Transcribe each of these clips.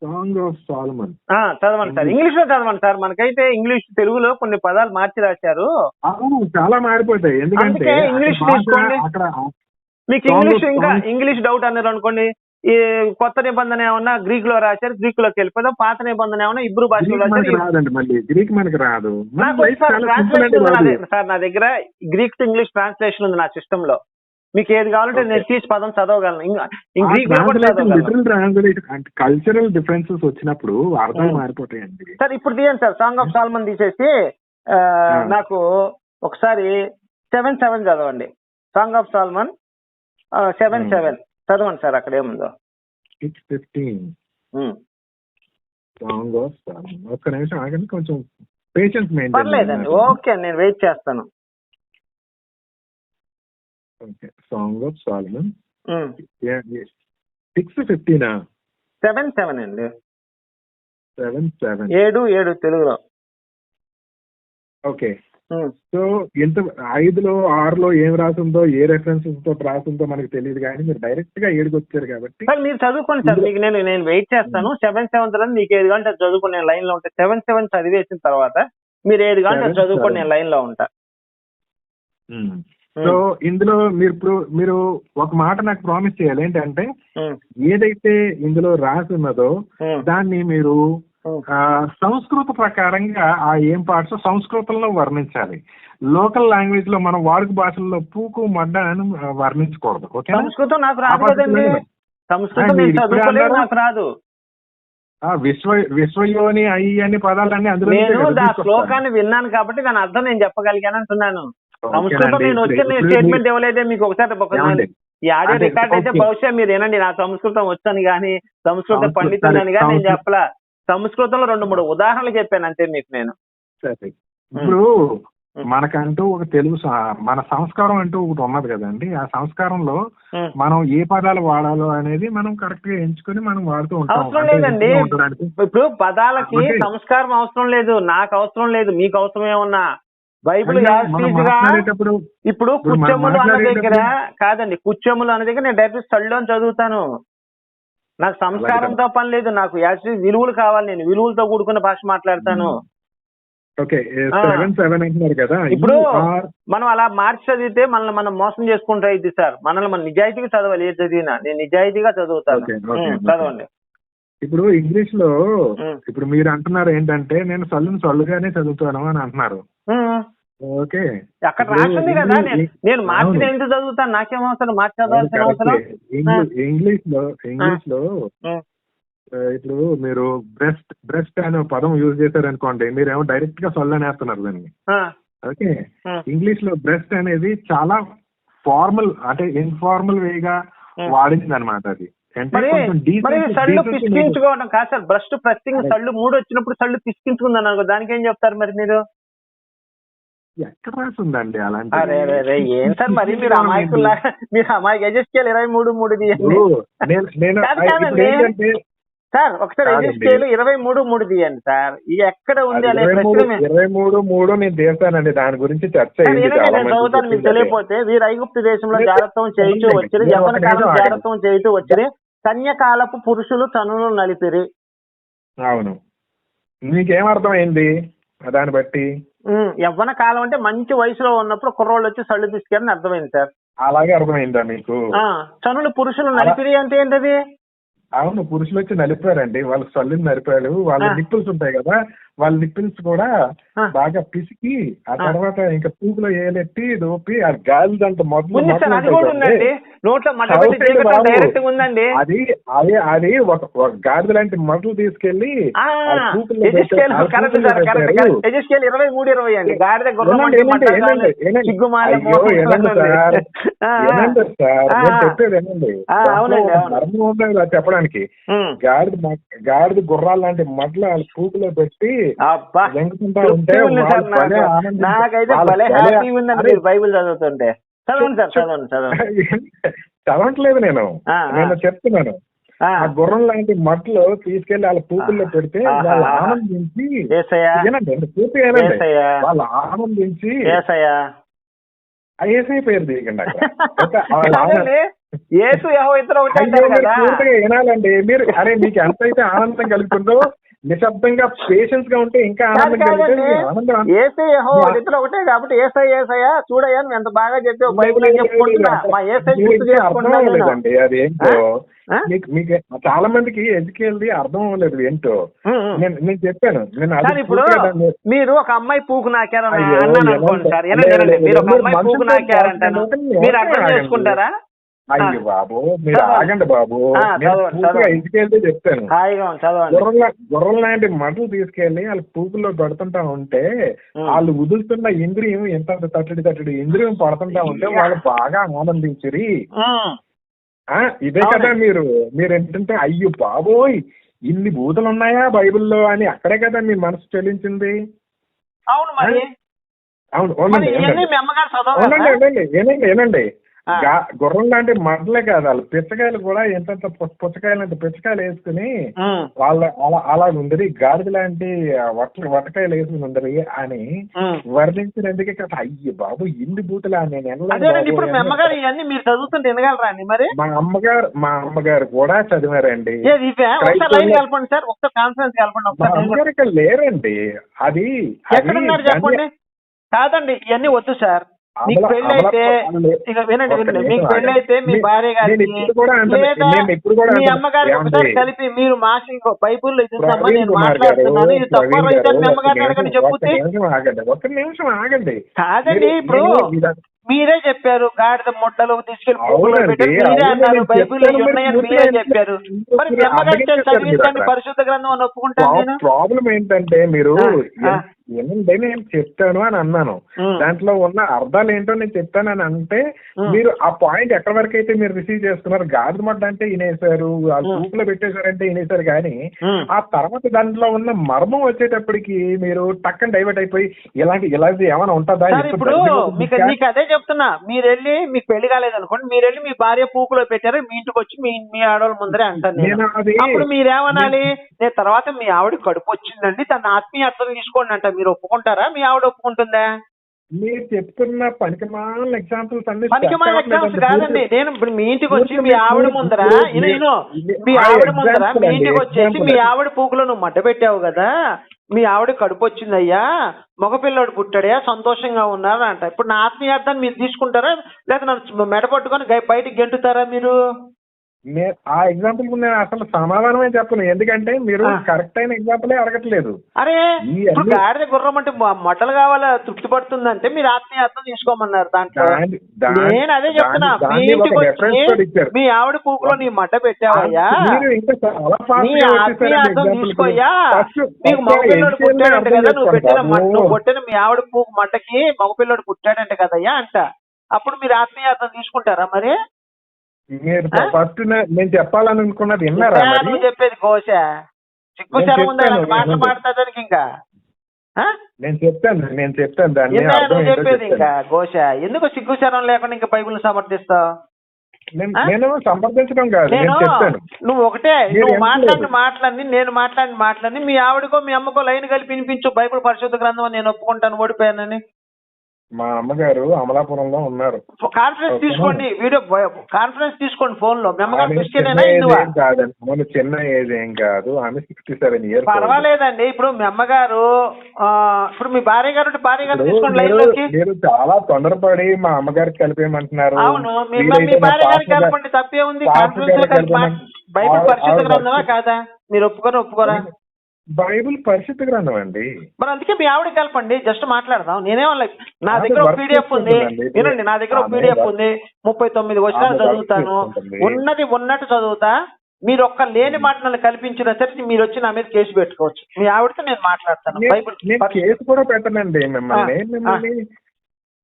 Song of Solomon. చదవండి sir, English లో చదవండి సార్. మనకైతే ఇంగ్లీష్ తెలుగులో కొన్ని పదాలు మార్చి రాశారు. అవును, చాలా మారిపోతాయి. ఎందుకంటే ఇంగ్లీష్ భాష తీసుకోండి. అక్కడ మీకు ఇంగ్లీష్ ఇంకా ఇంగ్లీష్ డౌట్ అన్నారు అనుకోండి, ఈ కొత్త నిబంధన ఏమన్నా గ్రీక్ లో రాశారు, గ్రీక్ లోకి వెళ్ళిపోదాం. పాత నిబంధన ఏమన్నా ఇబ్రూ భాషలో రాశారు. రాదండి, మళ్ళీ గ్రీక్ మనకి రాదు. సార్ నా దగ్గర గ్రీక్ టు ఇంగ్లీష్ ట్రాన్స్లేషన్ ఉంది నా సిస్టమ్ లో. మీకు ఏది కావాలంటే నేను తీసి పదం చదవగలను. గ్రీక్ లో కూడా చదవగలను. కల్చరల్ డిఫరెన్సెస్ వచ్చినప్పుడు అర్థాలు మారిపోతాయండి. సార్ ఇప్పుడు తీయండి సార్, సాంగ్ ఆఫ్ సాల్మన్ తీసేసి నాకు ఒకసారి 7:7 చదవండి. సాంగ్ ఆఫ్ సాల్మన్ 7:7 చదవండి సార్. అక్కడ ఏముందో 6:15 సాంగ్ ఆఫ్ సాల్మన్. ఒక్క నిమిషం ఆగండి, కొంచెం పేషెన్స్ మెయింటైన్. పర్లేదండి, ఓకే, నేను వెయిట్ చేస్తాను. Okay, song of Solomon 6:15. 7:7 అండి. 7:7 7 తెలుగులో. ఓకే, సో ఎంత 5లో 6లో ఏం రాసిందో, ఏ రెఫరెన్సెస్ తో రాసిందో మనకు తెలియదు, కానీ మీరు డైరెక్ట్ గా 7కి వచ్చారు కాబట్టి మీరు చదువుకోండి సార్. మీకు నేను వెయిట్ చేస్తాను. 7:7 తర్వాత మీకు ఏది కావాలంటే అది చదువుకుని నేను లైన్ లో ఉంటా. 7:7 చదివేసిన తర్వాత మీరు ఏది కావాలంటే అది చదువుకొని నేను లైన్ లో ఉంటా. సో ఇందులో మీరు ఒక మాట నాకు ప్రామిస్ చేయాలి. ఏంటంటే ఏదైతే ఇందులో రాసి ఉన్నదో దాన్ని మీరు సంస్కృత ప్రకారంగా ఆ ఏం పార్ట్స్ సంస్కృతంలో వర్ణించాలి. లోకల్ లాంగ్వేజ్ లో మనం వాడుక భాషల్లో పూకు మడ్డ అని వర్ణించకూడదు. ఓకే, సంస్కృతం నాకు రాదు కదండి. సంస్కృతం నేను చదువుకోలేదు, నాకు రాదు. విశ్వయోని అయ్యి అన్ని పదాలన్నీ అందులో. నేను ఆ శ్లోకాన్ని విన్నాను కాబట్టి దాని అర్థం నేను చెప్పగలిగాను అంటున్నాను. సంస్కృతం నేను వచ్చి నేను స్టేట్మెంట్ ఇవ్వలేదే మీకు. ఒకసారి ఈ ఆడియో రికార్డ్ అయితే బహుశా మీరు ఏనండి నా సంస్కృతం వచ్చని కానీ సంస్కృత పండితులని కానీ నేను చెప్పలా. సంస్కృతంలో 2-3 ఉదాహరణలు చెప్పాను అంతే మీకు నేను. ఇప్పుడు మనకంటూ ఒక తెలుగు మన సంస్కారం అంటూ ఒకటి ఉన్నది కదండి. ఆ సంస్కారంలో మనం ఏ పదాలు వాడాలో అనేది మనం కరెక్ట్ గా ఎంచుకుని మనం వాడుతూ ఉంటాం. అవసరం లేదండి, ఇప్పుడు పదాలకి సంస్కారం అవసరం లేదు, నాకు అవసరం లేదు, మీకు అవసరం ఏమన్నా. బైబిల్ ఇప్పుడు కుచ్చములు అన్న దగ్గర కాదండి, కుచ్చములు అన్న దగ్గర నేను డైరెక్ట్ సళ్ళు అని చదువుతాను. నాకు సంస్కారంతో పని లేదు, నాకు విలువలు కావాలి. నేను విలువలతో కూడుకున్న భాష మాట్లాడతాను. ఇప్పుడు మనం అలా మార్చి చదివితే మనల్ని మనం మోసం చేసుకుంటా ఇది సార్. మనల్ని మనం నిజాయితీగా చదవాలి. ఏది చదివినా నేను నిజాయితీగా చదువుతాను. చదవండి. ఇప్పుడు ఇంగ్లీష్ లో ఇప్పుడు మీరు అంటున్నారు ఏంటంటే నేను సళ్ళుగానే చదువుతాను అని అంటున్నారు. ఓకే, అక్కడ రాసింది కదా, నేను మార్చి ఎందుకు చదువుతాను, నాకేం అవసరం మార్చి చదవాల్సిన అవసరం. ఇంగ్లీష్ లో ఇప్పుడు మీరు బ్రెస్ట్ అనే పదం యూజ్ చేశారనుకోండి, మీరేమో డైరెక్ట్ గా సొల్లు అనేస్తున్నారు దాన్ని. ఓకే, ఇంగ్లీష్ లో బ్రెస్ట్ అనేది చాలా ఫార్మల్ అంటే ఇన్ఫార్మల్ వేగా వాడింది అనమాట. అది సళ్ళు పిసికించుకోవడం కాదు సార్. బ్రష్ ప్రెస్సింగ్ సళ్ళు 3 వచ్చినప్పుడు సళ్ళు పిసికించుకుందన్నారు, దానికి ఏం చెప్తారు మరి మీరు? ఎక్కడ రాసిందండి అలాంటి? ఏం సార్ మరి మీరు అమాయకుల్లా, మీరు అమాయకు. ఎజెస్కేల్ 23:3 తీయండి సార్. ఒకసారి ఎజెస్కేల్ 23:3 తీయండి సార్. ఇది ఎక్కడ ఉంది అనే ప్రశ్న 23:3 నేను తీస్తానండి. దాని గురించి చర్చ నేను చదువుతాను. మీకు తెలియకపోతే వీరు ఐగుప్తు దేశంలో జాగ్రత్తం చేయించు వచ్చి, యవ్వన కాలం జాగ్రత్తం చేయుతూ వచ్చి, కన్యకాలపు పురుషులు తనులు నలిపిరి. అవును, మీకేం అర్థమైంది దాన్ని బట్టి? యవ్వన కాలం అంటే మంచి వయసులో ఉన్నప్పుడు కుర్రోళ్ళు వచ్చి సళ్ళు తీసుకెళ్ళని అర్థమైంది సార్. అలాగే అర్థమైందా మీకు? చనులు పురుషులు నలిపిరి అంటే ఏంటది? అవును, పురుషులు వచ్చి నలిపారండి. వాళ్ళ సల్లుని నలిపారు. వాళ్ళ నిప్పుల్స్ ఉంటాయి కదా, వాళ్ళ నిప్పుల్స్ కూడా బాగా పిసికి ఆ తర్వాత ఇంకా పూకులో ఏలెట్టి దోపి ఆ గాలి దాంట్లో మొదలు అది అది అది ఒక గాడిద లాంటి మొదలు తీసుకెళ్లి చెప్పడానికి గాడిద గుర్రాలు లాంటి మడ్ల పూకులో పెట్టి నాకైతే బైబిల్ చదువుతుంటే. చదవండి సార్, చదవండి చదవండి. చదవట్లేదు నేను చెప్తున్నాను. ఆ గుర్రం లాంటి మట్లు తీసుకెళ్లి వాళ్ళ పూకుల్లో పెడితే వాళ్ళు ఆనందించి పూర్తి వాళ్ళు ఆనందించి ఏసై పేరు తీయకండి. యేసు యెహోవా ఇద్దరు ఒకటే అయ్యో, అంటారు మీరు కదా. పూర్తిగా వినాలండి. మీరు అరే మీకు ఎంతైతే ఆనందం కలుగుతుందో నిశ్శబ్దంగా పేషెన్స్ గా ఉంటే ఇంకా ఆనందం కలిగితే మీ ఆనందం ఏసే యెహోవా ఇద్దరు ఒకటే కాబట్టి ఏసయ్య చూడయ్యా నువ్వు ఎంత బాగా చెప్పావు బైబిల్ అని చెప్పుకుంటున్నా. మా ఏసై గుర్తు అర్థం చేసుకుంటున్నా నేను. అవ్వలేదండి అది ఏంటో. మీకు చాలా మందికి ఎడ్యుకేది అర్థం అవ్వలేదు ఏంటో. నేను చెప్పాను సార్, ఇప్పుడు మీరు ఒక అమ్మాయి పూకు నాకారని అయ్యో, అన్నాను అనుకోండి సార్. వినండి, మీరు ఒక అమ్మాయి పూకు నాకారంటాను, మీరు అర్థం చేసుకుంటారా? అయ్యో బాబు, మీరు ఆగండి బాబు. ఎడ్యుకేది చెప్తాను. గుర్రం లాంటి మంటలు తీసుకెళ్లి వాళ్ళ పూకుల్లో పెడుతుంటా ఉంటే వాళ్ళు వదులుతున్న ఇంద్రియం ఎంత తట్టడి ఇంద్రియం పడుతుంటా ఉంటే వాళ్ళు బాగా ఆనందించిరి. ఇదే కదా మీరు ఏంటంటే అయ్యో బాబోయ్ ఇన్ని బూతులు ఉన్నాయా బైబిల్లో అని అక్కడే కదా మీ మనసు చెల్లించింది. అవును మరి. అవును, ఏనండి గుర్రం లాంటి మంటలే కాదు వాళ్ళు పిచ్చకాయలు కూడా ఎంత పుచ్చకాయలు అంటే పిచ్చకాయలు వేసుకుని వాళ్ళ అలా ఉందరి గాడిద లాంటి వట్టకాయలు వేసుకుని ఉందరి అని వర్ణించినందుకే కదా అయ్యి బాబు ఇన్ని బూతులా నేను మా అమ్మగారు కూడా చదివారండి. మా అమ్మగారు ఇక్కడ లేరండి. అది చెప్పండి. కాదండి ఇవన్నీ వద్దు సార్. మీకు పెళ్ళైతే మీకు పెళ్ళైతే మీ భార్య గారికి లేదా మీ అమ్మగారికి ఒకసారి కలిపి మీరు మాస్టర్ బైబుల్లో ఇదిమ్మా నేను మాట్లాడుతున్నాను ఇది తప్ప రైతు మీ అమ్మగారిని అడగండి చెప్పుతే. ఒక్క నిమిషం ఆగండి. కాదండి ఇప్పుడు మీరే చెప్పారు గాడిద ముట్టలు తీసుకెళ్లి పూకులో పెట్టారు, మీరే అన్నారు బైబిల్లో ఉన్నాయని మీరే చెప్పారు. మరి మీ అమ్మగారి చదివించండి పరిశుద్ధ గ్రంథం అని ఒప్పుకుంటాను. ప్రాబ్లం ఏంటంటే మీరు ఏమంటే నేను చెప్తాను అని అన్నాను, దాంట్లో ఉన్న అర్థాలు ఏంటో నేను చెప్తాను అని అంటే మీరు ఆ పాయింట్ ఎక్కడి వరకు అయితే మీరు రిసీవ్ చేసుకున్నారు. గాడిద మడ్డ అంటే వినేశారు, వాళ్ళు పూకులో పెట్టేశారంటే వినేశారు, కానీ ఆ తర్వాత దాంట్లో ఉన్న మర్మం వచ్చేటప్పటికి మీరు టక్కన డైవర్ట్ అయిపోయి ఇలాంటి ఏమైనా ఉంటుందా. ఇప్పుడు మీకు అదే చెప్తున్నా, మీరు వెళ్ళి మీకు పెళ్లి కాలేదు అనుకోండి, మీరు వెళ్ళి మీ భార్య పూకులో పెట్టారు మీ ఇంటికి వచ్చి మీ ఆడవాళ్ళ ముందరే అంటాను. అప్పుడు మీరేమనాలి, నేను తర్వాత మీ ఆవిడ కడుపు వచ్చిందండి తన ఆత్మీయ అర్థం తీసుకోండి అంట. మీరు ఒప్పుకుంటారా? మీ ఆవిడ ఒప్పుకుంటుందా? మీరు చెప్తున్న పనికిమాల ఎగ్జాంపుల్స్ అన్ని పనికిమాల ఎగ్జాంపుల్స్ కాదండి. నేను ఇప్పుడు మీ ఇంటికి వచ్చి మీ ఆవిడ ముందర మీ ఆవిడ ముందర మీ ఇంటికి వచ్చేసి మీ ఆవిడ పూకులో నువ్వు మడ్డ పెట్టావు కదా, మీ ఆవిడ కడుపు వచ్చిందయ్యా, మగపిల్లడు పుట్టాడయ్యా, సంతోషంగా ఉన్నారా అంట. ఇప్పుడు నా ఆత్మీయార్థాన్ని మీరు తీసుకుంటారా లేదా నన్ను మెడ పట్టుకొని బయటికి గెంటుతారా మీరు? ఆ ఎగ్జాంపుల్ నేను అసలు సమాధానమే చెప్పను, ఎందుకంటే మీరు కరెక్ట్ అయిన ఎగ్జాంపులే అడగట్లేదు. అరే ఇప్పుడు గాడిద గుర్రం అంటే మట్టలు కావాలా తృప్తి పడుతుందంటే మీరు ఆత్మీయార్థం తీసుకోమన్నారు దాంట్లో. నేను అదే చెప్తున్నా, మీ ఇంటికి వచ్చి మీ ఆవిడ పూకులో నీ మట్ట పెట్టావయ్యా, నీ ఆత్మీయార్థం తీసుకోయ్యా. మీకు మగపిల్లడు పుట్టాడంట కదా, నువ్వు కొట్టిన మీ ఆవిడ పూకు మట్టకి మగపిల్లడు పుట్టాడంట కదయ్యా అంట. అప్పుడు మీరు ఆత్మీయార్థం తీసుకుంటారా మరి? మీరు ఫస్ట్ నేను చెప్పాలని అనుకున్నది విన్నారా? నువ్వు చెప్పేది కోశ సిగ్గుచరం ఉందా మాటలు మాట్లాడడానికి? ఇంకా నేను చెప్తాను దాన్ని నువ్వు చెప్పేది ఇంకా ఘోష. ఎందుకు సిగ్గుచరం లేకుండా ఇంకా బైబిల్ సమర్థిస్తావు? నేను సమర్థించడం కాదు, నేను చెప్తాను. నువ్వు ఒకటే నువ్వు మాట్లాడి నేను మాట్లాడి మీ ఆవిడకో మీ అమ్మకో లైన్ కలిపి వినిపించు బైబిల్ పరిశుద్ధ గ్రంథం నేను ఒప్పుకుంటాను ఓడిపోయానని. మా అమ్మగారు అమలాపురంలో ఉన్నారు. కాన్ఫరెన్స్ తీసుకోండి, వీడియో కాన్ఫరెన్స్ తీసుకోండి ఫోన్ లో. చిన్న ఏజ్ ఏం కాదు, ఆమె 67 years. పర్వాలేదండి. ఇప్పుడు మీ అమ్మగారు ఇప్పుడు మీ భార్య గారు తీసుకోండి లైన్ లోకి. మీరు చాలా తొందరపడి మా అమ్మగారికి కలిపేయమంటున్నారు. అవును, మీ భార్య గారికి కలపండి, తప్పే ఉంది. కాన్ఫరెన్స్ లో కలిపి బైబిల్ పరిశుద్ధ గ్రంథమా కాదా? మీరు ఒప్పుకోరా? బైబిల్ పరిశుద్ధ గ్రంథం అండి. మరి అందుకే మీ ఆవిడ కలపండి, జస్ట్ మాట్లాడదాం. నేనేమన్నా నా దగ్గర ఒక పీడిఎఫ్ ఉంది, వినండి, నా దగ్గర ఒక పీడిఎఫ్ ఉంది, 39 వచనాలు చదువుతాను, ఉన్నట్టు చదువుతా. మీరు ఒక్క లేని మాటలను కల్పించినా సరే మీరు వచ్చి నా మీద కేసు పెట్టుకోవచ్చు. మీ ఆవిడతో నేను మాట్లాడతాను. బైబిల్ కేసు కూడా పెట్టనండి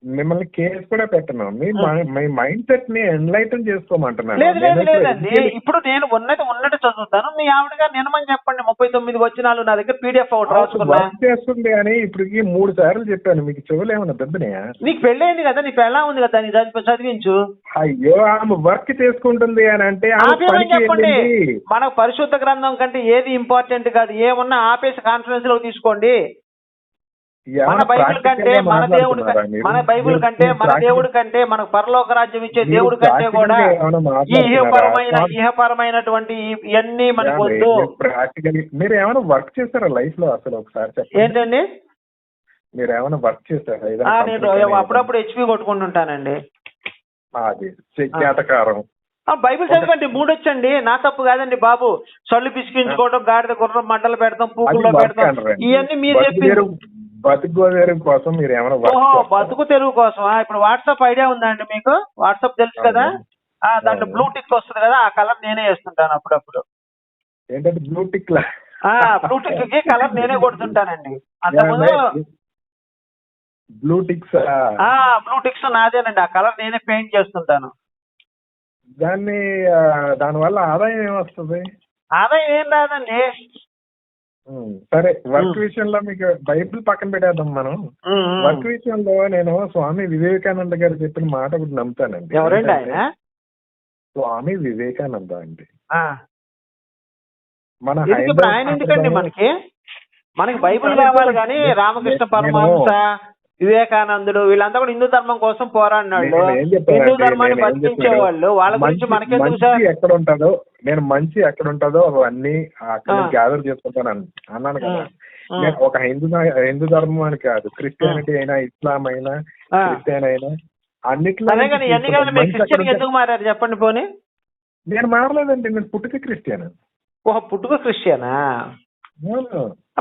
మిమ్మల్ని కేసు కూడా పెట్టను. మీ మైండ్ సెట్ ని ఎన్లైటన్ చేసుకోమంటున్నాను. లేదండి, ఇప్పుడు నేను ఉన్నట్టు చదువుతాను. మీ ఆవిడగా నిన్నమని చెప్పండి 39 వచనాలు నా దగ్గర పీడిఎఫ్ ఒకటి రాసుకున్నా చేస్తుంది అని ఇప్పటికి 3 సార్లు చెప్పాను. మీకు చెవులు ఏమన్నా దెబ్బనయా? నీకు పెళ్ళైంది కదా, నీ పెళ్ళా ఉంది కదా, నీ దాన్ని చదివించు. అయ్యో ఆమె వర్క్ చేసుకుంటుంది అని అంటే చెప్పండి. మనకు పరిశుద్ధ గ్రంథం కంటే ఏది ఇంపార్టెంట్ కాదు, ఏమన్నా ఆపేసి కాన్ఫరెన్స్ లో తీసుకోండి. మన బైబిల్ కంటే మన దేవుడు మన బైబిల్ కంటే మన దేవుడి కంటే మనకు పరలోక రాజ్యం ఇచ్చే దేవుడి కంటే కూడా ఈ ఇహపరమైనటువంటి ఇవన్నీ మనకు వద్దు. ప్రాక్టికల్ మీరు ఏమైనా వర్క్ చేస్తారా లైఫ్ లో అసలు ఒకసారి చెప్పండి. ఏంటండి? మీరు ఏమైనా వర్క్ చేస్తారా? నేను అప్పుడప్పుడు హెచ్పి కొట్టుకుంటుంటానండి. అది చేతకారం. బైబిల్ చదవండి, మూడొచ్చండి, నా తప్పు కాదండి బాబు. సొల్లు పిసికించుకోవడం, గాడిద గుర్రం మంటలు పెడతాం, పూకుల్లో పెడతాం, ఇవన్నీ మీరు చెప్పారు. బతుకు తెరువు కోసం మీరు ఏమైనా బతుకు తెరువు కోసం ఇప్పుడు వాట్సాప్ ఐడియా ఉందండి మీకు? వాట్సాప్ తెలుసు కదా, దాంట్లో బ్లూ టిక్ వస్తుంది కదా, ఆ కలర్ నేనే వేస్తుంటాను అప్పుడప్పుడు. ఏంటంటే బ్లూ టిక్ బ్లూ టిక్ కి కలర్ నేనే కొడుతుంటానండి. అంతకుముందు బ్లూ టిక్స్ నాదేనండి, ఆ కలర్ నేనే పెయింట్ చేస్తుంటాను. దానివల్ల ఆదాయం ఏమొస్తుంది? ఆదాయం ఏం రాదండి. సరే, వర్క్ విషయంలో మీకు బైబిల్ పక్కన పెట్టేద్దాం మనం. వర్క్ విషయంలో నేను స్వామి వివేకానంద గారు చెప్పిన మాట ఒకటి నమ్ముతానండి. ఎవరండి ఆయన? స్వామి వివేకానంద అండి. మన ఆయన ఎందుకండి మనకి బైబిల్ కావాలి కానీ రామకృష్ణ పరమహంస, వివేకానందుడు వీళ్ళంతా కూడా హిందూ ధర్మం కోసం పోరాడినాళ్ళు, హిందూ ధర్మాన్ని బతికించేవాళ్ళు. వాళ్ళ గురించి మనకెందుకు సార్? ఎక్కడ ఉంటుందో నేను మంచి ఎక్కడ ఉంటుందో అవన్నీ అక్కడ గ్యాదర్ చేసుకుంటాను అన్నాను కదా. నేను ఒక హిందూ ధర్మం అని కాదు, క్రిస్టియానిటీ అయినా, ఇస్లాం అయినా, క్రిస్టియన్ అయినా అన్నిట్లో. ఎందుకు మారారు చెప్పండి పోనీ? నేను మారలేదండి, నేను పుట్టుక క్రిస్టియన్. పుట్టుక క్రిస్టియనా?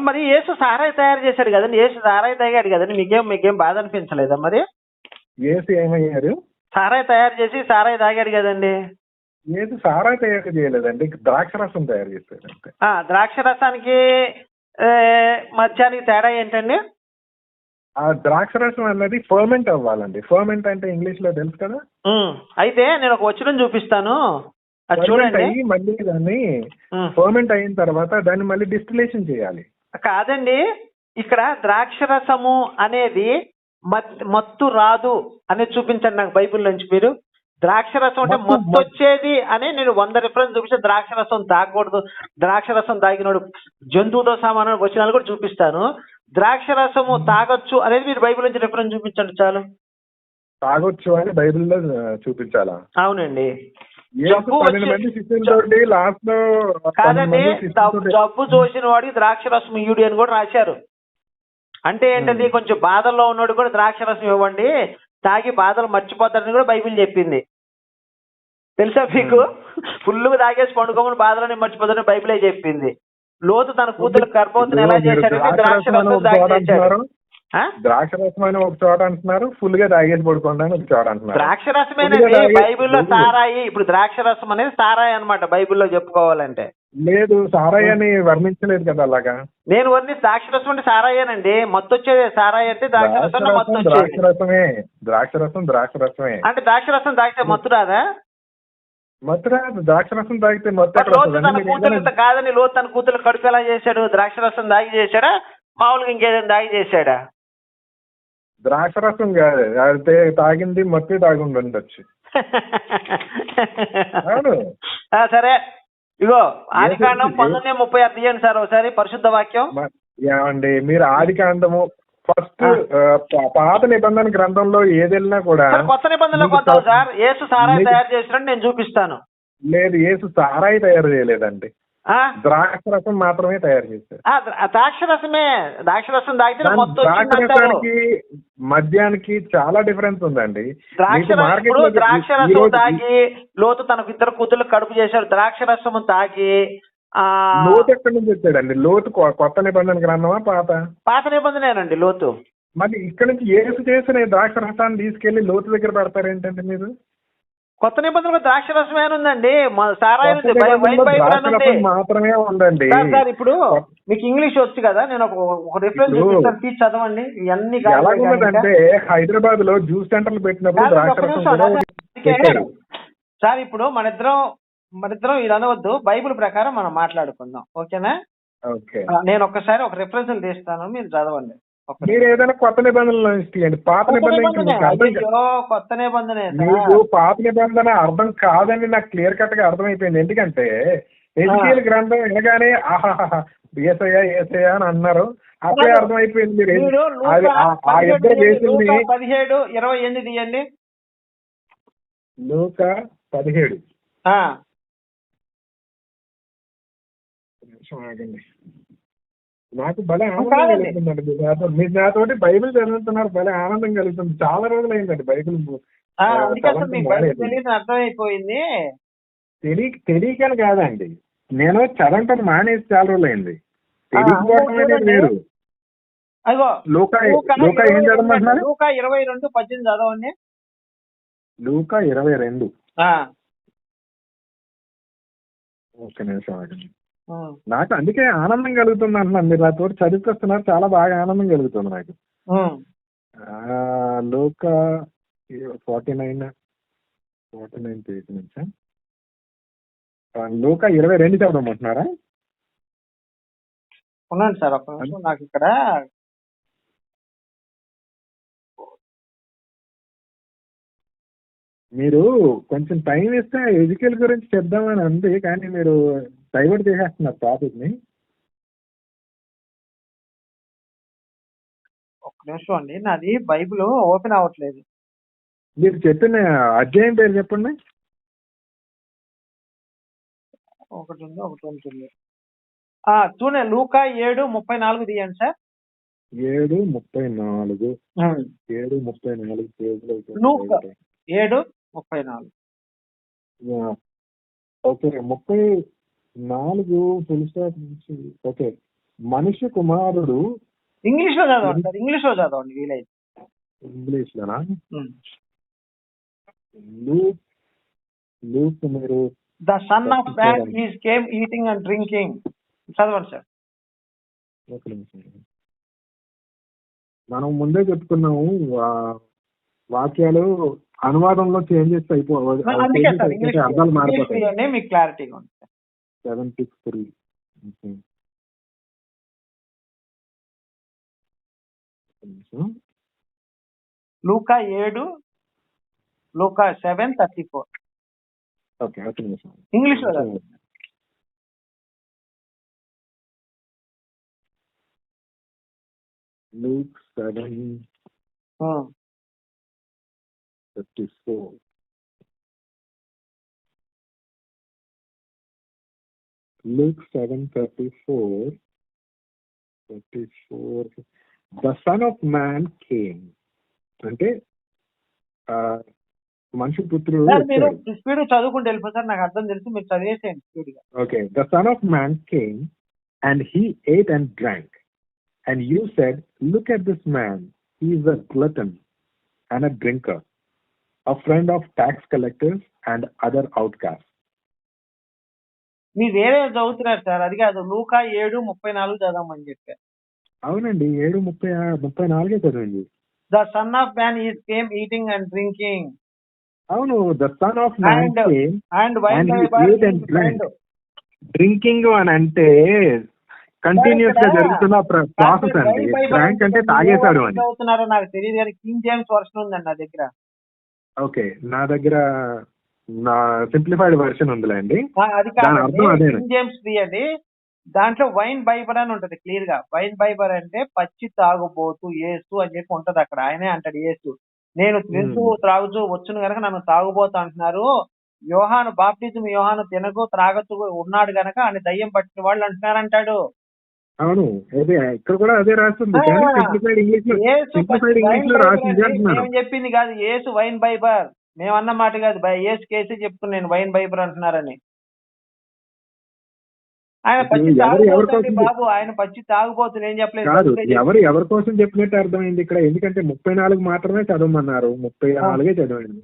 మరి యేసు సారాయి తయారు చేశాడు కదండి, యేసు సారాయి తాగాడు కదండి, మీకేం బాధ అనిపించలేదా మరి? యేసు ఏమయ్యారు? సారాయి తయారు చేసి సారాయి తాగాడు కదండి. యేసు సారాయి తయారు చేయలేదండి, ద్రాక్ష రసం తయారు చేశాడు. ద్రాక్ష రసానికి మద్యానికి తేడా ఏంటండి? ఆ ద్రాక్ష రసం అన్నది ఫర్మెంట్ అవ్వాలండి. ఫర్మెంట్ అంటే ఇంగ్లీష్ లో తెలుసు కదా. అయితే నేను ఒక వచనం చూపిస్తాను, చూడండి. మళ్ళీ దాన్ని ఫర్మెంట్ అయిన తర్వాత దాన్ని మళ్ళీ డిస్టిలేషన్ చేయాలి. కాదండి, ఇక్కడ ద్రాక్షరసము అనేది మత్తు రాదు అనేది చూపించండి నాకు బైబిల్ నుంచి మీరు. ద్రాక్షరసం అంటే మత్తు వచ్చేది అని నేను 100 రిఫరెన్స్ చూపిస్తే ద్రాక్షరసం తాగకూడదు, ద్రాక్షరసం తాగినోడు జంతువుతో సమానం వచనాలు కూడా చూపిస్తాను. ద్రాక్షరసము తాగొచ్చు అనేది మీరు బైబిల్ నుంచి రిఫరెన్స్ చూపించండి చాలు. తాగొచ్చు అని బైబిల్లో చూపించాలా? అవునండి. కాదండి, జబ్బు చూసిన వాడికి ద్రాక్షరసం ఇవ్వండి అని కూడా రాశారు. అంటే ఏంటంటే కొంచెం బాధల్లో ఉన్నవాడు కూడా ద్రాక్షరసం ఇవ్వండి, తాగి బాధలు మర్చిపోతారని కూడా బైబిల్ చెప్పింది. తెలుసా మీకు? ఫుల్గా తాగేసి పండుకోమని బాధలని మర్చిపోతారని బైబిలే చెప్పింది. లోతు తన కూతురు గర్భవతిని ఎలా చేశాడంటే ద్రాక్షరసం తాగేశాడు. ద్రాక్షరసం అని ఒక చోట అంటున్నారు, ఫుల్ గా తాగేసి పడుకోండి అని ఒక చోట అంటున్నారు. ద్రాక్షరసమేనండి బైబిల్లో సారాయి. ఇప్పుడు ద్రాక్షరసం అనేది సారాయి అన్నమాట బైబిల్లో చెప్పుకోవాలంటే. లేదు, సారాయి అని వర్ణించలేదు కదా అలాగా. నేను ద్రాక్షరసం అంటే సారాయేనండి, మత్తు వచ్చేది. సారాయి అంటే ద్రాక్షరసం మత్తు వచ్చేది. ద్రాక్షరసమే అంటే ద్రాక్షరసం తాగితే మత్తు రాదా? మత్తు రాదు, ద్రాక్షరసం తాగితే మత్తు. లోతు తన కూతురు కాదని, లోతు తన కూతురు కడుపు ఎలా చేశాడు? ద్రాక్షరసం దాగి చేశాడా, మామూలుగా ఇంకేదైనా దాగి చేశాడా? ద్రాక్షరసం కాదు, అయితే తాగింది మత్తు తాగి ఉండొచ్చు. సరే, ఇగో ఆదికాండం 19:36 తీయండి సార్ ఒకసారి పరిశుద్ధ వాక్యం. ఏమండి మీరు ఆదికాండము ఫస్ట్ పాత నిబంధన గ్రంథంలో ఏదెళ్ళినా కూడా కొత్త నిబంధనలోకి వద్దాం సార్. యేసు సారాయి తయారు చేసినట్టు నేను చూపిస్తాను. లేదు, యేసు సారాయి తయారు చేయలేదండి, ద్రాక్షరసం మాత్రమే తయారు చేశారు. ద్రాక్షరసం తాగితే ద్రాక్షరసానికి మద్యానికి చాలా డిఫరెన్స్ ఉందండి. ద్రాక్షరసం తాగి లోతు తనకు 2 కూతుర్లు కడుపు చేశాడు. ద్రాక్షరసం తాగి లోతు ఎక్కడి నుంచి వచ్చాడండి? లోతు కొత్త నిబంధన గ్రంథమా పాత నిబంధనేనండి లోతు. మరి ఇక్కడ నుంచి యేసు చేసిన ద్రాక్షరసాన్ని తీసుకెళ్లి లోతు దగ్గర పెడతారేంటండి మీరు? కొత్త నిబంధనలో ద్రాక్షరసం ఏనుందండి, సారాయి మాత్రమే ఉందండి. సార్ ఇప్పుడు మీకు ఇంగ్లీష్ వచ్చు కదా, నేను ఒక రిఫరెన్స్ చూపిస్తాను, తీసి చదవండి. ఇవన్నీ ఎలాగుందంటే హైదరాబాద్ లో జ్యూస్ సెంటర్లు పెట్టినప్పుడు సార్ ఇప్పుడు మనిద్దరం ఇది అనవద్దు, బైబిల్ ప్రకారం మనం మాట్లాడుకుందాం, ఓకేనా? నేను ఒక్కసారి ఒక రిఫరెన్స్ తీస్తాను, మీరు చదవండి. మీరు ఏదైనా కొత్త నిబంధనలు తీయండి. పాత నిబంధన కొత్త నిబంధన మీకు పాత నిబంధన అర్థం కాదని నాకు క్లియర్ కట్ గా అర్థమైపోయింది. ఎందుకంటే ఎజికేల్ గ్రంథం వినగానే ఆహాహా ఏసయ్యా ఏసయ్యా అని అన్నారు. అప్పుడే అర్థమైపోయింది. మీరు ఆ ఇద్దరు కేసుల్ని 17:28 తీయండి. లూకా 17 ఆగండి. నాకు భలే ఆనందం కలుగుతుందండి మీరు నాతోటి బైబిల్ చదువుతున్నారు. భలే ఆనందం కలుగుతుంది. చాలా రోజులు అయిందండి బైబిల్ అర్థమైపోయింది. తెలియకని కాదండి, నేను చదవటం మానేసి చాలా రోజులు అయింది. తెలియకపోవడం అనేది వేరు. లూకా ఏం చదవమంటున్నారు? లూకా 22:18 చదవండి. లూకా 22. ఒక్క నిమిషం ఆగండి. నాకు అందుకే ఆనందం కలుగుతుంది అంటున్నాను. మీరు నాతో చదివిస్తున్నారు, చాలా బాగా ఆనందం కలుగుతుంది నాకు. లూకా 49 పేజ్ నుంచా? లూకా 22 చదవమంటున్నారా? ఉన్నాను సార్, ఒక్క నిమిషం. నాకు ఇక్కడ మీరు కొంచెం టైం ఇస్తే ఎజుకేల్ గురించి చెప్దామని అంది, కానీ మీరు డైవర్ట్ చేసేస్తున్నారు టాపిక్ ని. ఒక్క నిమిషం అండి, నాది బైబిల్ ఓపెన్ అవ్వట్లేదు. మీరు చెప్పిన అధ్యాయం పేరు చెప్పండి. ఒకటి ఉంటుంది. చూడండి, లూకా 7:34 తీయండి సార్. 7:34. 7:34 పేజ్లో. లూకా 7:34. ఓకే, 34 ఫుల్ స్టాప్ నుంచి. ఓకే, మనిషి కుమారుడు. ఇంగ్లీష్ లో చదవండి సార్, ఇంగ్లీష్ లో చదవండి వీలైతే. ఇంగ్లీష్ లోనా? లూక్ మీరు the son of man is came eating and drinking చదవండి సార్. ఒక నిమిషం, మనం ముందే చెప్పుకున్నాము వాక్యాలు అనువాదంలో చేంజెస్ అయిపోవాలి, అర్థాలు మారిపోతాయి. మీకు క్లారిటీగా ఉంది. 7:63. లూకా 7, లూకా 7:34. ఓకే, ఒక నిమిషం. ఇంగ్లీష్ లో Luke 7:34. Luke 7:34. The Son of Man came. అంటే మనిషి పుత్రుడు. మీరు స్పీడ్ చదువుకుంటూ వెళ్ళిపోతారు, నాకు అర్థం తెలుసు, మీరు చదివేసేయండి స్పీడ్ గా. Okay, the Son of Man came and he ate and drank. And you said, look at this man, he is a glutton and a drinker, a friend of tax collectors and other outcasts. మీరు వేరే చదువుతున్నారు sir, అది కాదు. లూకా 7:34 చదవమని చెప్పారు. అవునండి, 7:34 చదివింది. The son of man is came eating and drinking. అవును, the son of man came and wine drinking అని అంటే కంటిన్యూస్ గా జరుగుతున్న ప్రాసెస్ అండి. డ్రాంక్ అంటే తాగేశాడు అని చదువుతున్నారో నాకు తెలియదు, కానీ కింగ్ జేమ్స్ వర్షన్ ఉందండి నా దగ్గర. ఓకే, నా దగ్గర నా సింప్లిఫైడ్ వర్షన్ ఉందిలేండి. అది కాదు, కింగ్ జేమ్స్ తీయండి. దాంట్లో వైన్ బైబర్ అని ఉంటది క్లియర్ గా. వైన్ బైబర్ అంటే పచ్చి తాగుబోతు యేసు అని చెప్పి ఉంటది అక్కడ. ఆయనే అంటాడు యేసు, నేను తింటూ త్రాగుతూ వచ్చును గనక నన్ను తాగుబోతు అంటున్నారు. యోహాను బాప్టిజం యోహాను తినకు త్రాగతూ ఉన్నాడు గనక అని దయ్యం పట్టిన వాళ్ళు అంటున్నారంటాడు. అవును, ఇక్కడ కూడా అదే రాస్తుంది. మేము చెప్పింది కాదు, యేసు వైన్ బైబర్. మేము అన్న మాట కాదు, యేసు కేసే చెప్తున్నాను వైన్ బైబర్ అంటున్నారని. ఆయన పచ్చి తాగుబోతుంది బాబు, ఆయన పచ్చి తాగుబోతుంది, ఏం చెప్పలేదు. ఎవరి కోసం చెప్పినట్టు అర్థమైంది ఇక్కడ. ఎందుకంటే 34 మాత్రమే చదవమన్నారు, 34 చదవండి.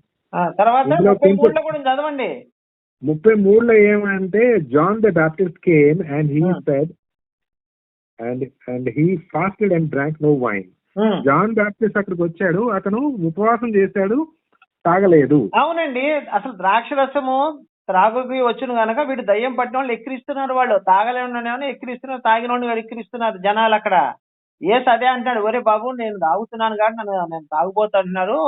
తర్వాత 33 కూడా చదవండి. 33లో ఏమంటే John the Baptist came and he said and he fasted and drank no wine. John Baptist అక్కడికి వచ్చాడు, అతను ఉపవాసం చేశాడు, తాగలేదు. అవునండి, అసలు ద్రాక్ష రసము త్రాగుకి వచ్చును గనక వీడు దయ్యం పట్టిన వాళ్ళు ఎక్కిరిస్తున్నారు. వాళ్ళు తాగలేని ఎక్కిరిస్తున్నారు, తాగిన వాళ్ళు ఎక్కిరిస్తున్నారు జనాలు అక్కడ. యేసు అదే అంటాడు, ఒరే బాబు నేను తాగుతున్నాను కానీ నేను తాగుపోతున్నారు,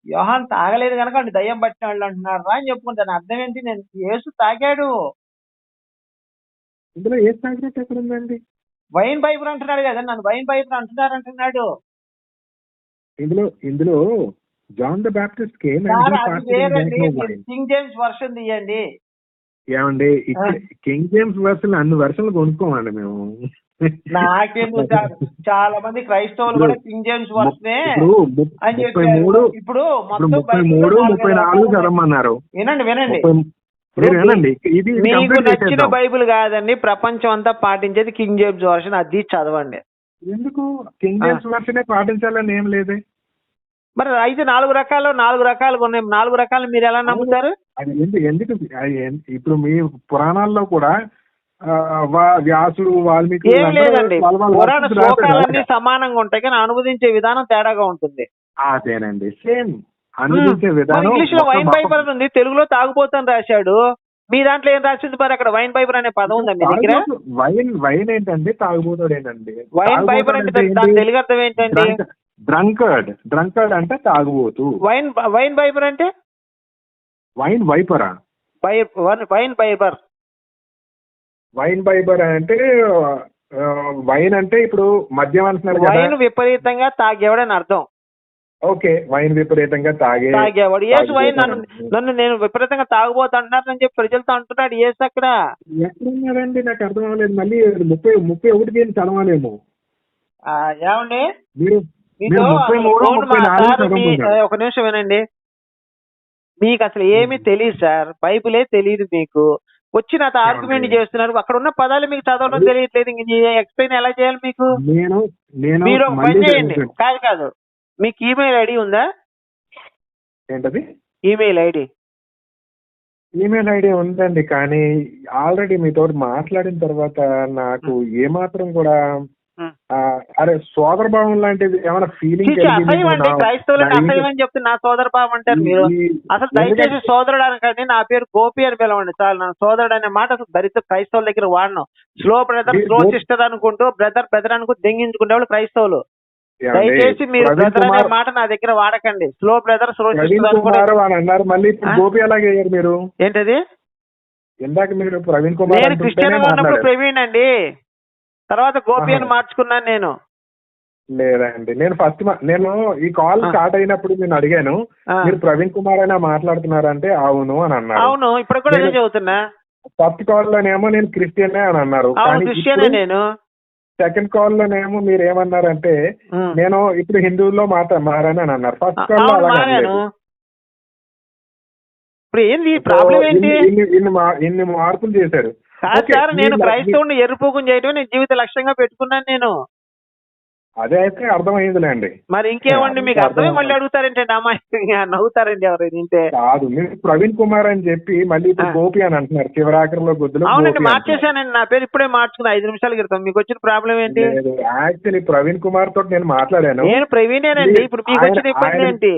యోహాన్ తాగలేదు కనుక వాడు దయ్యం పట్టిన వాళ్ళు అంటున్నారు అని చెప్పుకుంటాను. అర్థం ఏంటి? నేను యేసు తాగాడు. ఇందులో ఏసు తాగినట్టు ఎక్కడ ఉందండి? వైన్ బైబుల్ అంటున్నాడు కదా, నన్ను వైన్ బైబుల్ అంటున్నాడు. ఇందులో John the Baptist King James version తీయండి. ఏమండి ఇక్కడ కింగ్ జేమ్స్ వర్షన్ అన్ని వర్షన్లు కొనుక్కోమండి మేము. నాకేందుకు సార్, చాలా మంది క్రైస్తవులు కూడా కింగ్ జేమ్స్ వర్షనే అని చెప్పారు. ఇప్పుడు 33, 34 చదవమన్నారు. వినండి, మీకు నచ్చిన బైబిల్ కాదండి, ప్రపంచం అంతా పాటించేది కింగ్ జేమ్స్ వర్షన్, అది చదవండి. ఎందుకు కింగ్ జేమ్స్ వర్షనే పాటించాలని ఏం లేదే. మరి అయితే 4 రకాలు ఉన్నాయి, 4 రకాలు మీరు ఎలా నమ్ముతారు? అది ఎందుకు ఇప్పుడు మీ పురాణాల్లో కూడా వ్యాసుడు, వాల్మీకి ఏం లేదండి, పురాణ శ్లోకాలన్నీ సమానంగా ఉంటాయి కానీ అనువదించే విధానం తేడాగా ఉంటుంది. అదేనండి, సేమ్ అనువదించే విధానం. ఇంగ్లీష్ లో వైన్ బైబర్ ఉంది, తెలుగులో తాగుపోతాను రాశాడు. మీ దాంట్లో ఏం రాసింది మరి? అక్కడ వైన్ బైబర్ అనే పదం ఉందా మీ దగ్గర? వైన్ ఏంటండి, తాగుబోతాడు ఏంటండి? వైన్ బైబర్ అంటే దాని తెలుగు అర్థం ఏంటండి? డ్రంకర్డ్ అంటే తాగుబోతు. వైన్ బైబర్ అంటే వైన్ వైపరా? వైన్ బైబర్ అంటే వైన్ అంటే ఇప్పుడు మద్యం అంటున్నారు కదా. వైన్ విపరీతంగా తాగేవాడని అర్థం. ఓకే, వైన్ విపరీతంగా తాగేవాడు. యేసు వైన్ నన్ను నేను విపరీతంగా తాగబోతున్నానని చెప్పి ప్రజలతో అంటున్నాడు యేసు. అక్కడ ఎక్కడున్నారండి? నాకు అర్థం అవ్వలేదు. మళ్ళీ 31 చదవాలేమో. ఏమండి మీరు 33, ఒక నిమిషం వినండి. మీకు అసలు ఏమీ తెలియదు సార్, బైబిలే తెలియదు మీకు. వచ్చి నాతో ఆర్గ్యుమెంట్ చేస్తున్నారు, అక్కడ ఉన్న పదాలు మీకు చదవడం తెలియట్లేదు. ఎక్స్ప్లెయిన్ ఎలా చేయాలి మీకు? మీరు ఒక పని చేయండి. కాదు, మీకు ఈమెయిల్ ఐడి ఉందా? ఏంటది? ఈమెయిల్ ఐడి ఉందండి, కానీ ఆల్రెడీ మీతో మాట్లాడిన తర్వాత నాకు ఏమాత్రం కూడా అరే సోదర భావం లాంటిది ఏమైనా ఫీలింగ్ క్రైస్తవులకు అసహ్యం అని చెప్తే నా సోదర భావం అంటారు మీరు. అసలు దయచేసి సోదరుడు అనకండి, నా పేరు గోపి అని పిలవండి చాలు. నా సోదరుడు అనే మాట అసలు దరిద్ర క్రైస్తవుల దగ్గర వాడను. స్లో బ్రదర్, స్లో సిస్టర్ అనుకుంటూ బ్రదర్ అనుకుంటూ దెంగించుకునే వాళ్ళు క్రైస్తవులు. దయచేసి మీరు బ్రదర్ అనే మాట నా దగ్గర వాడకండి. స్లో బ్రదర్, స్లో సిస్టర్ అన్నారు. మళ్ళీ గోపి అలాగే మీరు ఏంటది? ఇందాక మీరు ప్రవీణ్ కుమార్, నేను క్రిస్టియన్ ఉన్నప్పుడు ప్రవీణ్ అండి, తర్వాత గోపి అని మార్చుకున్నాను నేను. లేదండి, నేను ఈ కాల్ స్టార్ట్ అయినప్పుడు నేను అడిగాను, మీరు ప్రవీణ్ కుమార్ అయినా మాట్లాడుతున్నారంటే అవును అని అన్నారు. అవును, ఇప్పుడు కూడా అదే చదువుతున్నా. ఫస్ట్ కాల్ లోనేమో నేను క్రిస్టియన్ అని అన్నారు. క్రిస్టియన్ నేను. సెకండ్ కాల్ లోనేమో మీరు ఏమన్నారంటే నేను ఇప్పుడు హిందువుల్లో మారాను అని అన్నారు. ఫస్ట్ కాల్ లో మారాను. ఇప్పుడు ఏంది ప్రాబ్లం ఏంటి? ఇన్ని మార్పులు చేశారు. సార్ నేను క్రైస్తవుని ఎరుపుకుని చేయడం నేను జీవిత లక్ష్యంగా పెట్టుకున్నాను నేను. అదే అయితే అర్థమైందిలేండి. మరి ఇంకేమండి మీకు అర్థమే మళ్ళీ అడుగుతారేంటండి? అమ్మాయి నవ్వుతారండి ఎవరైనా వింటే. కాదు, మీరు ప్రవీణ్ కుమార్ అని చెప్పి మళ్ళీ ఇప్పుడు గోపి అని అంటున్నారు చివరాఖరిలో గుద్దులు. అవునండి, మార్చేశానండి, నా పేరు ఇప్పుడే మార్చుకున్నా 5 నిమిషాల క్రితం. మీకు వచ్చిన ప్రాబ్లం ఏంటి? యాక్చువల్లీ ప్రవీణ్ కుమార్ తోటి నేను మాట్లాడాను. నేను ప్రవీణేనండి. ఇప్పుడు మీకు వచ్చిన ఇబ్బంది ఏంటి?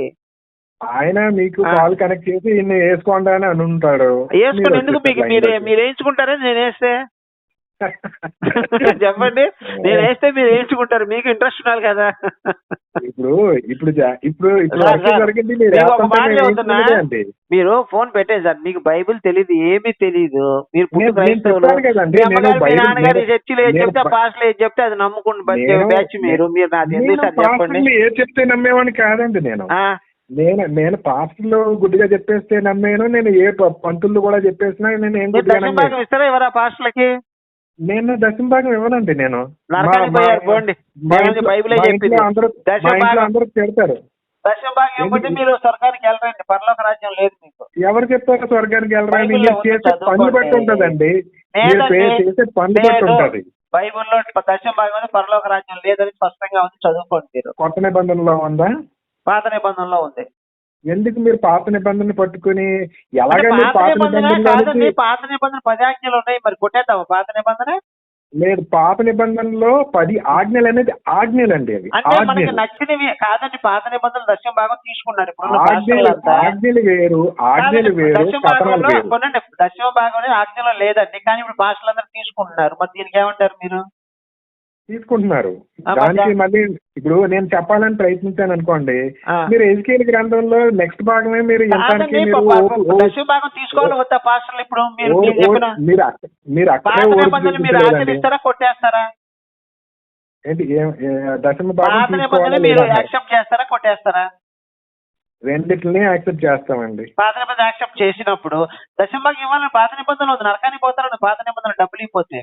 ఆయన మీకు కాల్ కనెక్ట్ చేసి ఇన్ని వేసుకోండి అని అని ఉంటాడు. వేసుకుని ఎందుకు? మీకు మీరు వేయించుకుంటారని నేను వేస్తే చెప్పండి. నేను వేస్తే మీరు వేయించుకుంటారు, మీకు ఇంట్రెస్ట్ ఉండాలి కదా. మీరు ఫోన్ పెట్టేది సార్, మీకు బైబిల్ తెలీదు, ఏమీ తెలీదు. మీరు నాన్నగారి చర్చిలో ఏది చెప్తే పాస్టర్లు ఏది చెప్తే అది నమ్ముకుని బ్యాచ్ మీరు. నాకు ఎందుకు సార్ చెప్పండి? ఏది చెప్తే నమ్మేవాడిని కాదండి నేను. నేను పాస్టర్లు గుడ్డిగా చెప్పేస్తే నమ్మాను. నేను ఏ పంతులు కూడా చెప్పేసినా నేను ఏం దశంభాగం ఇస్తారా ఎవరా పాస్టర్లకి? నేను దశంభాగం ఇవ్వనండి. నేను బైబిలే చెప్పింది అందరూ పెడతారు. దశంభాగం ఇవ్వకపోతే మీరు స్వర్గానికి వెళ్ళరండి, పరలోక రాజ్యం లేదు మీకు. ఎవరు చెప్తారు స్వర్గానికి వెళ్ళరండి? చేసే పనులు బట్టి ఉంటదండి, చేసే పనులు బట్టి ఉంటది. బైబిల్లో దశంభాగం పరలోక రాజ్యం లేదని స్పష్టంగా ఉంది, చదువుకోండి మీరు. కొత్త నిబంధనలో ఉందా? పాత నిబంధనలో ఉంది. ఎందుకు మీరు పాత నిబంధన పట్టుకుని ఎలాగండి? పాత నిబంధన 10 ఆజ్ఞలు ఉన్నాయి, మరి కొట్టేద్దాము పాత నిబంధన? లేదు, పాత నిబంధనలో 10 ఆజ్ఞలు అనేది ఆజ్ఞలండి. అవి అంటే మనకి నచ్చినవి కాదండి. పాత నిబంధనలు దశమ భాగం తీసుకున్నారు. ఆజ్ఞలు వేరు, ఆజ్ఞలు వేరు. దశమ భాగం ఆజ్ఞలో లేదండి, కానీ ఇప్పుడు భాషలందరూ తీసుకుంటున్నారు. మరి దీనికి ఏమంటారు మీరు? తీసుకుంటున్నారు. దానికి మళ్ళీ ఇప్పుడు నేను చెప్పాలని ప్రయత్నించాను అనుకోండి, మీరు ఎజ్కేల్ గ్రంథంలో నెక్స్ట్ భాగమే మీరు తీసుకోవాలి వద్దా పాస్టర్లు? ఇప్పుడు మీరు ఆచరిస్తారా కొట్టేస్తారా? ఏంటి దశమ భాగం పాత నిబంధన మీరు యాక్సెప్ట్ చేస్తారా కొట్టేస్తారా? రెండిటిని యాక్సెప్ట్ చేస్తామండి. పాత నిబంధన యాక్సెప్ట్ చేసినప్పుడు దశమ భాగం ఇవ్వాలని పాత నిబంధనలు ఉంది, నరకానికి పోతారని పాత నిబంధన డబ్బులు ఇవ్వకపోతే.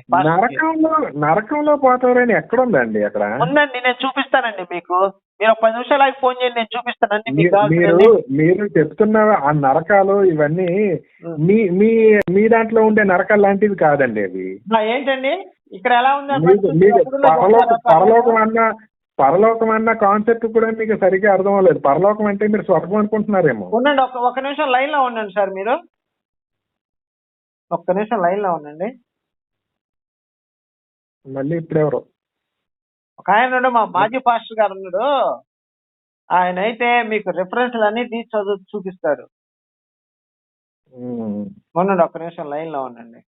నరకంలో పోతారని ఎక్కడ ఉందండి? అక్కడ ఉందండి, నేను చూపిస్తానండి మీకు. మీరు ఒక 10 నిమిషాలు ఆగి ఫోన్ చేయండి, నేను చూపిస్తానండి. మీరు చెప్తున్న ఆ నరకాలు ఇవన్నీ మీ దాంట్లో ఉండే నరకాలు లాంటివి కాదండి అవి. ఏంటండి ఇక్కడ ఎలా ఉంది? పరలోకం అన్న కాన్సెప్ట్ కూడా మీకు సరిగ్గా అర్థం అవ్వలేదు. పరలోకం అంటే మీరు స్వర్గం అనుకుంటున్నారేమో. ఉండండి, ఒక నిమిషం లైన్ లో ఉండండి సార్. మీరు ఒక్క నిమిషం లైన్ లో ఉండండి. మళ్ళీ ఇప్పుడెవరు ఒక ఆయన ఉన్నాడు, మా మాజీ పాస్టర్ గారు ఉన్నాడు. ఆయన అయితే మీకు రిఫరెన్స్లు అన్ని తీసి చూపిస్తాడు. ఉండండి, ఒక్క నిమిషం లైన్ లో ఉండండి.